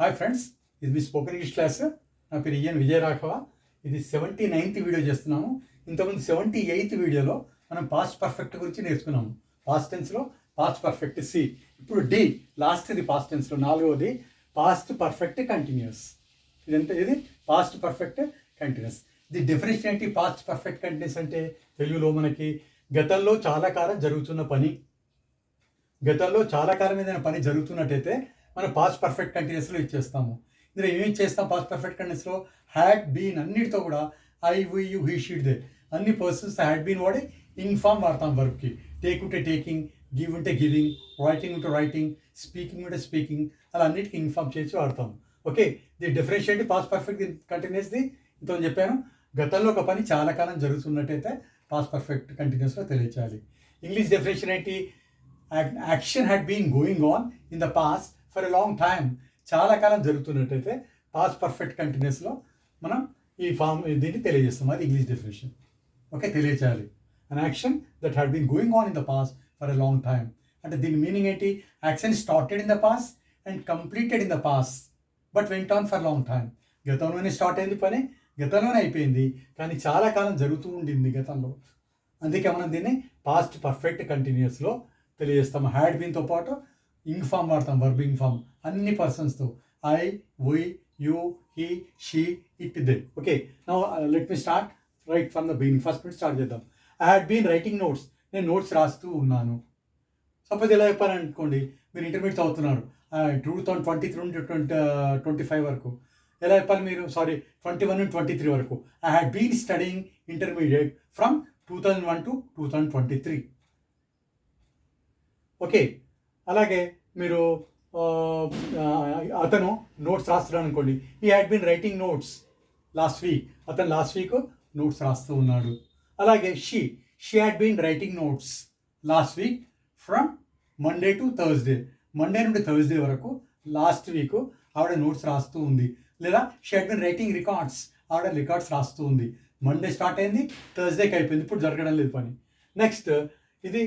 Hi friends, ఇది మీ spoken English class. నా పేరు ఈఎన్ విజయరాఘవ. ఇది 79th వీడియో చేస్తున్నాము. ఇంతకుముందు 78th వీడియోలో మనం పాస్ట్ పర్ఫెక్ట్ గురించి నేర్చుకున్నాము. పాస్ట్ టెన్స్లో పాస్ట్ పర్ఫెక్ట్ సి. ఇప్పుడు డి, లాస్ట్ది పాస్ట్ టెన్స్లో నాలుగవది పాస్ట్ పర్ఫెక్ట్ కంటిన్యూస్. ఇది past perfect continuous. The definition ఏంటి? పాస్ట్ పర్ఫెక్ట్ కంటిన్యూస్ అంటే తెలుగులో మనకి గతంలో చాలా కాలం జరుగుతున్న పని, గతంలో చాలా కాలం ఏదైనా పని జరుగుతున్నట్టయితే మనం పాస్ట్ పర్ఫెక్ట్ కంటిన్యూస్లో ఇచ్చేస్తాము. ఇందులో ఏమేమి చేస్తాం? పాస్ట్ పర్ఫెక్ట్ కంటిన్యూస్లో హ్యాడ్ బీన్ అన్నిటితో కూడా I we you he she'd they అన్ని పర్సన్స్ హ్యాడ్ బీన్ వాడి ఇన్ఫామ్ వాడతాం వర్బ్కి. టేక్ ఉంటే టేకింగ్, గివ్ ఉంటే గివింగ్, రైటింగ్ ఉంటే రైటింగ్, స్పీకింగ్ ఉంటే స్పీకింగ్, అలా అన్నిటికీ ఇన్ఫామ్ చేసి వాడతాం. Okay, the differentiate past perfect కంటిన్యూస్ది ఇంత చెప్పాను. గతంలో ఒక పని చాలా కాలం జరుగుతున్నట్టయితే పాస్ట్ పర్ఫెక్ట్ కంటిన్యూస్లో తెలియచేయాలి. ఇంగ్లీష్ డెఫినేషన్ ఏంటి? Action had been going on in the past for a long time. చాలా కాలం జరుగుతున్నట్టయితే పాస్ట్ పర్ఫెక్ట్ కంటిన్యూస్లో మనం ఈ దీన్ని తెలియజేస్తాం. అది ఇంగ్లీష్ డెఫినేషన్. ఓకే, తెలియచేయాలి. An action that had been going on in the past for a long time అంటే దీని మీనింగ్ ఏంటి? Action started in the past and completed in the past but went on for long time. గతంలోనే start అయింది పని, గతంలోనే అయిపోయింది, కానీ చాలా కాలం జరుగుతూ ఉండింది గతంలో. అందుకే మనం దీన్ని పాస్ట్ పర్ఫెక్ట్ కంటిన్యూస్లో తెలియజేస్తాం. హ్యాడ్ బీన్తో పాటు ఇంగ్ ఫామ్ వాడతాం, వర్బ్ ఇంగ్ ఫామ్ అన్ని పర్సన్స్తో. I, we, you, he, she, it, they. Okay, now let me start right from the beginning. First నుంచి స్టార్ట్ చేద్దాం. I had been writing notes. నేను notes రాస్తూ ఉన్నాను. సపోజ్ ఎలా చెప్పారనుకోండి, మీరు ఇంటర్మీడియట్ చదువుతున్నారు 2023 నుండి 2025 వరకు. ఎలా చెప్పాలి మీరు? సారీ, 21 నుండి 23 వరకు. I had been studying intermediate from 2001 to 2023. Okay, అలాగే మీరు అతను నోట్స్ రాస్తున్నాడు అనుకోండి. He had been writing notes last week. అతను లాస్ట్ వీక్ నోట్స్ రాస్తూ ఉన్నాడు. అలాగే she had been writing notes last week from Monday to Thursday. Monday నుండి థర్స్డే వరకు లాస్ట్ వీక్ ఆవిడ నోట్స్ రాస్తూ ఉంది. లేదా she had been writing records. ఆవిడ రికార్డ్స్ రాస్తూ ఉంది. మండే స్టార్ట్ అయింది, థర్స్డేకి అయిపోయింది, ఇప్పుడు జరగడం లేదు పని. నెక్స్ట్ ఇది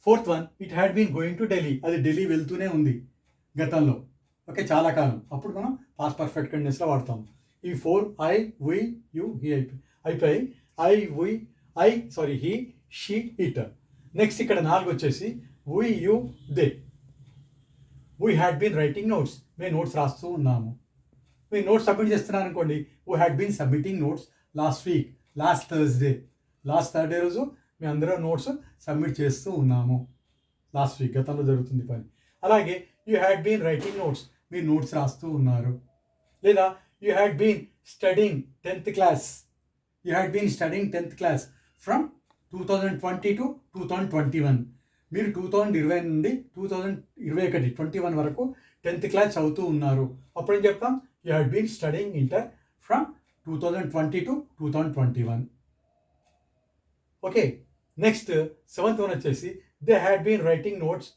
fourth one, it had been going to Delhi. అది ఢిల్లీ వెళ్తూనే ఉంది గతంలో. ఓకే, చాలా కాలం. అప్పుడు మనం పాస్ట్ పర్ఫెక్ట్ కంటిన్యూస్లో వాడతాం. ఈ 4 ఐ, వి, యూ, హీ అయిపోయి I, we, he, she, it. Next ఇక్కడ 4 వచ్చేసి we, you, they. We had been writing notes. మేము నోట్స్ రాస్తూ ఉన్నాము. మీరు నోట్స్ సబ్మిట్ చేస్తున్నారు అనుకోండి. We had been submitting notes last week, last Thursday రోజు మేము అందరూ నోట్స్ సబ్మిట్ చేస్తూ ఉన్నాము. లాస్ట్ వీక్, గతంలో జరుగుతుంది పని. అలాగే you had been writing notes. మీరు నోట్స్ రాస్తూ ఉన్నారు. లేదా you had been studying 10th class. You had been studying 10th class from 2020 to 2021. మీరు 2020 నుండి 2021 వరకు 10th క్లాస్ చదువుతూ ఉన్నారు. అప్పుడు ఏం చెప్తాం? You had been studying inter from 2020 to 2021. Okay, next 7th one వచ్చేసి they had been writing notes.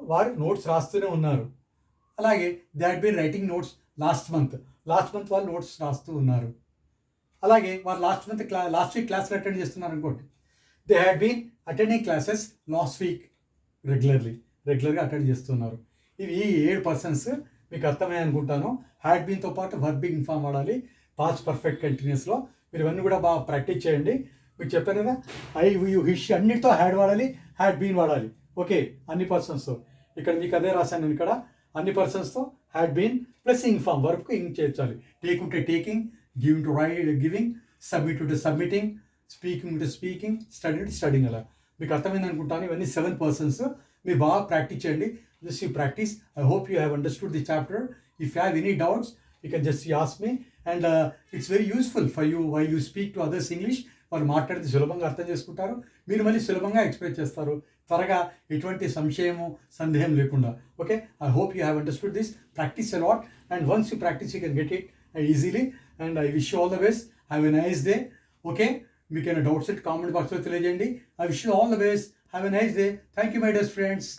వారు నోట్స్ రాస్తూనే ఉన్నారు. అలాగే they had been writing notes last month వాళ్ళు నోట్స్ రాస్తూ ఉన్నారు. అలాగే వారు లాస్ట్ వీక్ క్లాసులు అటెండ్ చేస్తున్నారు అనుకోండి. They had been attending classes last week రెగ్యులర్గా అటెండ్ చేస్తున్నారు. ఇవి 7 పర్సన్స్ మీకు అర్థమయ్యే అనుకుంటాను. హ్యాడ్ బీన్తో పాటు వర్బ్ ఇన్ఫామ్ వాడాలి పాస్ట్ పర్ఫెక్ట్ కంటిన్యూస్లో. మీరు ఇవన్నీ కూడా బాగా ప్రాక్టీస్ చేయండి. మీకు చెప్పాను కదా, I, we, you, he, she అన్నిటితో హ్యాడ్ వాడాలి, హ్యాడ్ బీన్ వాడాలి. ఓకే, అన్ని పర్సన్స్తో. ఇక్కడ మీకు అదే రాశాను నేను. ఇక్కడ అన్ని పర్సన్స్తో హ్యాడ్ బీన్ ప్లస్ ఇన్ఫామ్ వర్బ్కు ఇంక్ చేర్చాలి. టేక్ ఉంటే టేకింగ్, గివ్ ఉంటే గివింగ్, సబ్మిట్ ఉంటే సబ్మిటింగ్, స్పీకింగ్ ఉంటే స్పీకింగ్, స్టడీ ఉంటే స్టడింగ్. అలా మీకు అర్థమైంది అనుకుంటాను. ఇవన్నీ 7 పర్సన్స్. మీరు బాగా ప్రాక్టీస్ చేయండి. Just you practice. I hope you have understood the chapter. If you have any doubts you can just ask me. And it's very useful for you why you speak to others English. వాళ్ళు మాట్లాడితే సులభంగా అర్థం చేసుకుంటారు, మీరు మళ్ళీ సులభంగా express చేస్తారు త్వరగా, ఎటువంటి సందేహం లేకుండా. Okay, I hope you have understood this. Practice a lot and once you practice you can get it easily. And I wish you all the best. Have a nice day. Okay, మీకు ఏమైనా doubts comment బాక్స్లో తెలియజేయండి. I wish you all the best. Have a nice day. Thank you my dear friends.